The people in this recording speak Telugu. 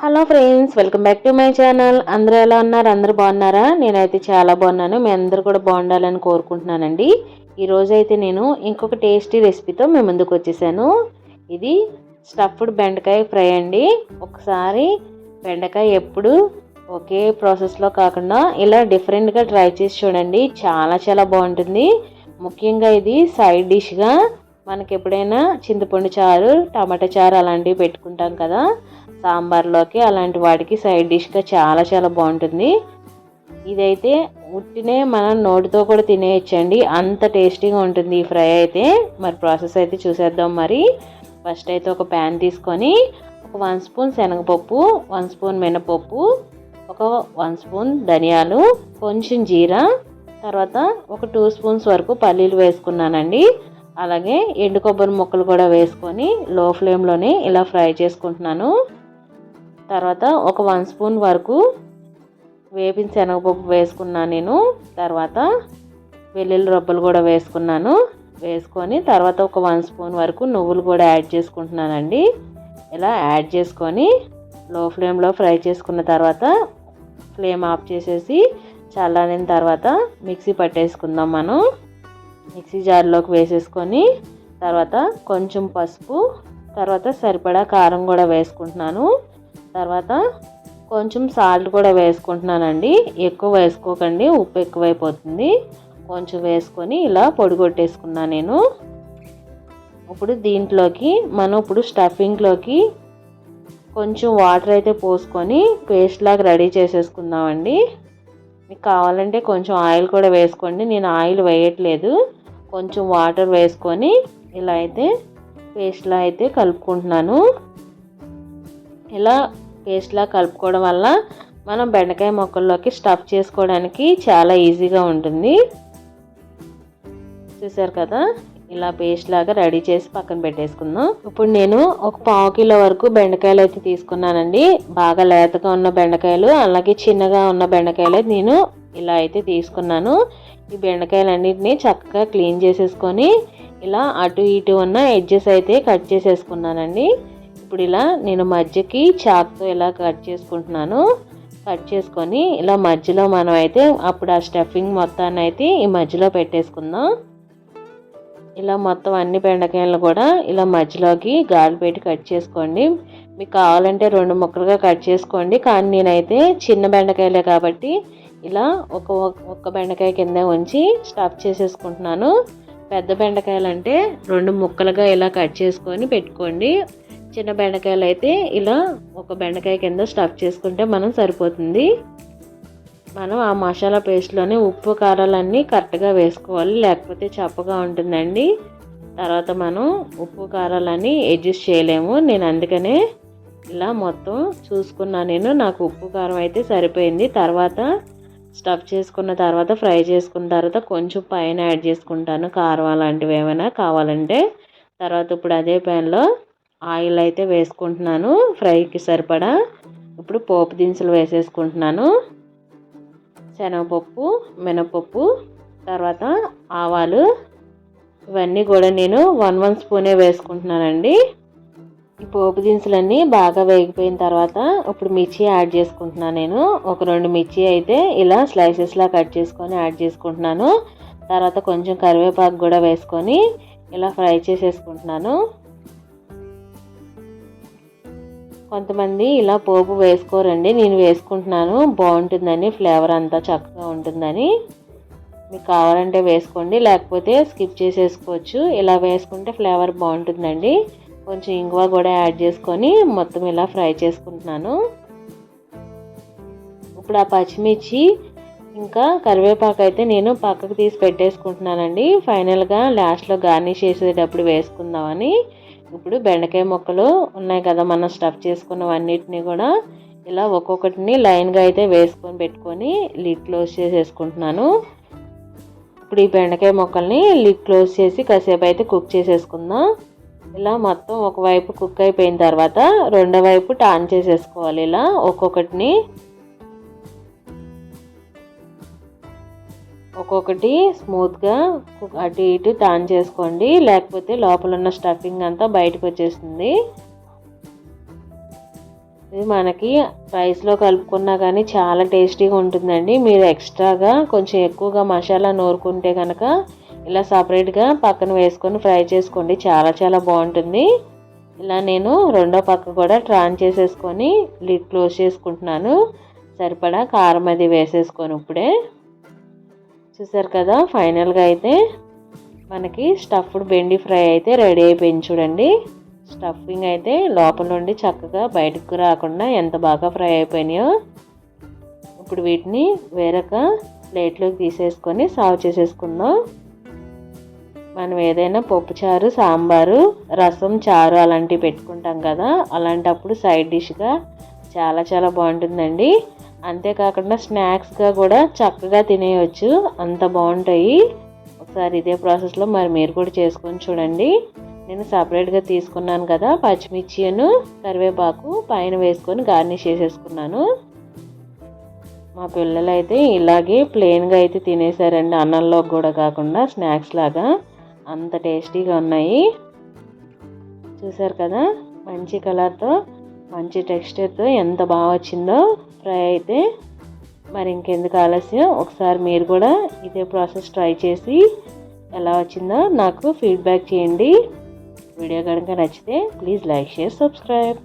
Hello friends, welcome back to my channel. అందరూ ఎలా ఉన్నారు? అందరూ బాగున్నారా? నేనైతే చాలా బాగున్నాను. మీ అందరూ కూడా బాగుండాలని కోరుకుంటున్నానండి. ఈరోజు అయితే నేను ఇంకొక టేస్టీ రెసిపీతో మీ ముందుకు వచ్చేసాను. ఇది స్టఫ్డ్ బెండకాయ ఫ్రై అండి. ఒకసారి బెండకాయ ఎప్పుడు ఒకే ప్రాసెస్లో కాకుండా ఇలా డిఫరెంట్గా ట్రై చేసి చూడండి. చాలా చాలా బాగుంటుంది. ముఖ్యంగా ఇది సైడ్ డిష్గా మనకి ఎప్పుడైనా చింతపండు చారు, టమాటా చారు అలాంటివి పెట్టుకుంటాం కదా, సాంబార్లోకి అలాంటి వాటికి సైడ్ డిష్గా చాలా చాలా బాగుంటుంది. ఇదైతే ఉట్టినే మనం నోటితో కూడా తినేయచ్చండి, అంత టేస్టీగా ఉంటుంది ఈ ఫ్రై అయితే. మరి ప్రాసెస్ అయితే చూసేద్దాం. మరి ఫస్ట్ అయితే ఒక ప్యాన్ తీసుకొని ఒక 1 స్పూన్ శనగపప్పు, 1 స్పూన్ మినపప్పు, ఒక 1 స్పూన్ ధనియాలు, కొంచెం జీరా, తర్వాత ఒక 2 స్పూన్స్ వరకు పల్లీలు వేసుకున్నానండి. అలాగే ఎండు కొబ్బరి ముక్కలు కూడా వేసుకొని లో ఫ్లేమ్లోనే ఇలా ఫ్రై చేసుకుంటున్నాను. తర్వాత ఒక 1 స్పూన్ వరకు వేపిన శనగపప్పు వేసుకున్నాను నేను. తర్వాత వెల్లుల్లి రబ్బలు కూడా వేసుకొని తర్వాత ఒక 1 స్పూన్ వరకు నువ్వులు కూడా యాడ్ చేసుకుంటున్నానండి. ఇలా యాడ్ చేసుకొని లో ఫ్లేమ్లో ఫ్రై చేసుకున్న తర్వాత ఫ్లేమ్ ఆఫ్ చేసేసి చల్లారిన తర్వాత మిక్సీ పట్టేసుకుందాం. మనం మిక్సీ జార్లోకి వేసేసుకొని తర్వాత కొంచెం పసుపు, తర్వాత సరిపడా కారం కూడా వేసుకుంటున్నాను. తర్వాత కొంచెం సాల్ట్ కూడా వేసుకుంటున్నానండి. ఎక్కువ వేసుకోకండి, ఉప్పు ఎక్కువైపోతుంది. కొంచెం వేసుకొని ఇలా పొడి కొట్టేసుకున్నాను నేను. ఇప్పుడు దీంట్లోకి మనం స్టఫింగ్లోకి కొంచెం వాటర్ అయితే పోసుకొని పేస్ట్ లాగా రెడీ చేసేసుకుందామండి. మీకు కావాలంటే కొంచెం ఆయిల్ కూడా వేసుకోండి. నేను ఆయిల్ వేయట్లేదు, కొంచెం వాటర్ వేసుకొని ఇలా అయితే పేస్ట్లా అయితే కలుపుకుంటున్నాను. ఇలా పేస్ట్లా కలుపుకోవడం వల్ల మనం బెండకాయ ముక్కల్లోకి స్టఫ్ చేసుకోవడానికి చాలా ఈజీగా ఉంటుంది. చూసారు కదా, ఇలా పేస్ట్ లాగా రెడీ చేసి పక్కన పెట్టేసుకుందాం. ఇప్పుడు నేను ఒక 1/2 కిలో వరకు బెండకాయలు అయితే తీసుకున్నానండి. బాగా లేతగా ఉన్న బెండకాయలు, అలాగే చిన్నగా ఉన్న బెండకాయలు నేను ఇలా అయితే తీసుకున్నాను. ఈ బెండకాయలన్నింటినీ చక్కగా క్లీన్ చేసేసుకొని ఇలా అటు ఇటు ఉన్న ఎడ్జెస్ అయితే కట్ చేసేసుకున్నానండి. ఇప్పుడు ఇలా నేను మధ్యకి చాక్తో ఇలా కట్ చేసుకుంటున్నాను. కట్ చేసుకొని ఇలా మధ్యలో మనం అయితే అప్పుడు ఆ స్టఫింగ్ మొత్తాన్ని అయితే ఈ మధ్యలో పెట్టేసుకుందాం. ఇలా మొత్తం అన్ని బెండకాయలను కూడా ఇలా మధ్యలోకి గాలి పెట్టి కట్ చేసుకోండి. మీకు కావాలంటే 2 ముక్కలుగా కట్ చేసుకోండి, కానీ నేనైతే చిన్న బెండకాయలే కాబట్టి ఇలా ఒక్క బెండకాయ కింద ఉంచి స్టఫ్ చేసేసుకుంటున్నాను. పెద్ద బెండకాయలు అంటే 2 ముక్కలుగా ఇలా కట్ చేసుకొని పెట్టుకోండి. చిన్న బెండకాయలు అయితే ఇలా ఒక బెండకాయ కింద స్టఫ్ చేసుకుంటే మనం సరిపోతుంది. మనం ఆ మసాలా పేస్ట్లోనే ఉప్పు కారాలన్నీ కరెక్ట్గా వేసుకోవాలి, లేకపోతే చప్పగా ఉంటుందండి. తర్వాత మనం ఉప్పు కారాలన్నీ అడ్జస్ట్ చేయలేము. నేను అందుకనే ఇలా మొత్తం చూసుకున్నా. నాకు ఉప్పు కారం అయితే సరిపోయింది. తర్వాత స్టఫ్ చేసుకున్న తర్వాత ఫ్రై చేసుకున్న తర్వాత కొంచెం పైన యాడ్ చేసుకుంటాను కారం అలాంటివి ఏమైనా కావాలంటే. తర్వాత ఇప్పుడు అదే ప్యాన్లో ఆయిల్ అయితే వేసుకుంటున్నాను ఫ్రైకి సరిపడా. ఇప్పుడు పోపు దినుసులు వేసేసుకుంటున్నాను. శనగపప్పు, మినపప్పు, తర్వాత ఆవాలు, ఇవన్నీ కూడా నేను 1 స్పూనే వేసుకుంటున్నానండి. ఈ పోపు దినుసులన్నీ బాగా వేగిపోయిన తర్వాత ఇప్పుడు మిర్చి యాడ్ చేసుకుంటున్నాను. నేను ఒక 2 మిర్చి అయితే ఇలా స్లైసెస్లా కట్ చేసుకొని యాడ్ చేసుకుంటున్నాను. తర్వాత కొంచెం కరివేపాకు కూడా వేసుకొని ఇలా ఫ్రై చేసేసుకుంటున్నాను. కొంతమంది ఇలా పోపు వేసుకోరండి, నేను వేసుకుంటున్నాను, బాగుంటుందని, ఫ్లేవర్ అంతా చక్కగా ఉంటుందని. మీకు కావాలంటే వేసుకోండి, లేకపోతే స్కిప్ చేసేసుకోవచ్చు. ఇలా వేసుకుంటే ఫ్లేవర్ బాగుంటుందండి. కొంచెం ఇంగువ కూడా యాడ్ చేసుకొని మొత్తం ఇలా ఫ్రై చేసుకుంటున్నాను. ఇప్పుడు ఆ పచ్చిమిర్చి ఇంకా కరివేపాకు అయితే నేను పక్కకు తీసి పెట్టేసుకుంటున్నానండి. ఫైనల్గా లాస్ట్లో గార్నిష్ చేసేటప్పుడు వేసుకుందామని. ఇప్పుడు బెండకాయ ముక్కలు ఉన్నాయి కదా, మనం స్టఫ్ చేసుకున్నవన్నిటిని కూడా ఇలా ఒక్కొక్కటిని లైన్గా అయితే వేసుకొని పెట్టుకొని లిడ్ క్లోజ్ చేసేసుకుంటున్నాను. ఇప్పుడు ఈ బెండకాయ ముక్కల్ని లిడ్ క్లోజ్ చేసి కాసేపు అయితే కుక్ చేసేసుకుందాం. ఇలా మొత్తం ఒకవైపు కుక్ అయిపోయిన తర్వాత రెండో వైపు టర్న్ చేసేసుకోవాలి. ఇలా ఒక్కొక్కటి స్మూత్గా అటు ఇటు టర్న్ చేసుకోండి, లేకపోతే లోపల ఉన్న స్టఫింగ్ అంతా బయటకు వచ్చేస్తుంది. ఇది మనకి రైస్లో కలుపుకున్నా కానీ చాలా టేస్టీగా ఉంటుందండి. మీరు ఎక్స్ట్రాగా కొంచెం ఎక్కువగా మసాలా నూరుకుంటే కనుక ఇలా సపరేట్గా పక్కన వేసుకొని ఫ్రై చేసుకోండి, చాలా చాలా బాగుంటుంది. ఇలా నేను రెండో పక్క కూడా ట్రాన్ చేసేసుకొని లిడ్ క్లోజ్ చేసుకుంటున్నాను. సరిపడా కారం అది వేసేసుకొని ఇప్పుడే చూసారు కదా, ఫైనల్గా అయితే మనకి స్టఫ్డ్ బెండి ఫ్రై అయితే రెడీ అయిపోయింది చూడండి. స్టఫింగ్ అయితే లోపల నుండి చక్కగా బయటకు రాకుండా ఎంత బాగా ఫ్రై అయిపోయినాయో. ఇప్పుడు వీటిని వేరొక ప్లేట్లోకి తీసేసుకొని సర్వ్ చేసేసుకుందాం. మనం ఏదైనా పప్పుచారు, సాంబారు, రసం, చారు అలాంటివి పెట్టుకుంటాం కదా, అలాంటప్పుడు సైడ్ డిష్గా చాలా చాలా బాగుంటుందండి. అంతేకాకుండా స్నాక్స్గా కూడా చక్కగా తినేయచ్చు, అంత బాగుంటాయి. ఒకసారి ఇదే ప్రాసెస్లో మరి మీరు కూడా చేసుకొని చూడండి. నేను సపరేట్గా తీసుకున్నాను కదా, పచ్చిమిర్చిను కరివేపాకు పైన వేసుకొని గార్నిష్ చేసేసుకున్నాను. మా పిల్లలు అయితే ఇలాగే ప్లెయిన్గా అయితే తినేసారండి, అన్నంలో కూడా కాకుండా స్నాక్స్ లాగా. అంత టేస్టీగా ఉన్నాయి. చూసారు కదా, మంచి కలర్తో మంచి టెక్స్చర్తో ఎంత బాగా వచ్చిందో ఫ్రై అయితే. మరి ఇంకెందుకు ఆలస్యం, ఒకసారి మీరు కూడా ఇదే ప్రాసెస్ ట్రై చేసి ఎలా వచ్చిందో నాకు ఫీడ్బ్యాక్ చేయండి. వీడియో కనుక నచ్చితే ప్లీజ్ లైక్, షేర్, సబ్స్క్రైబ్.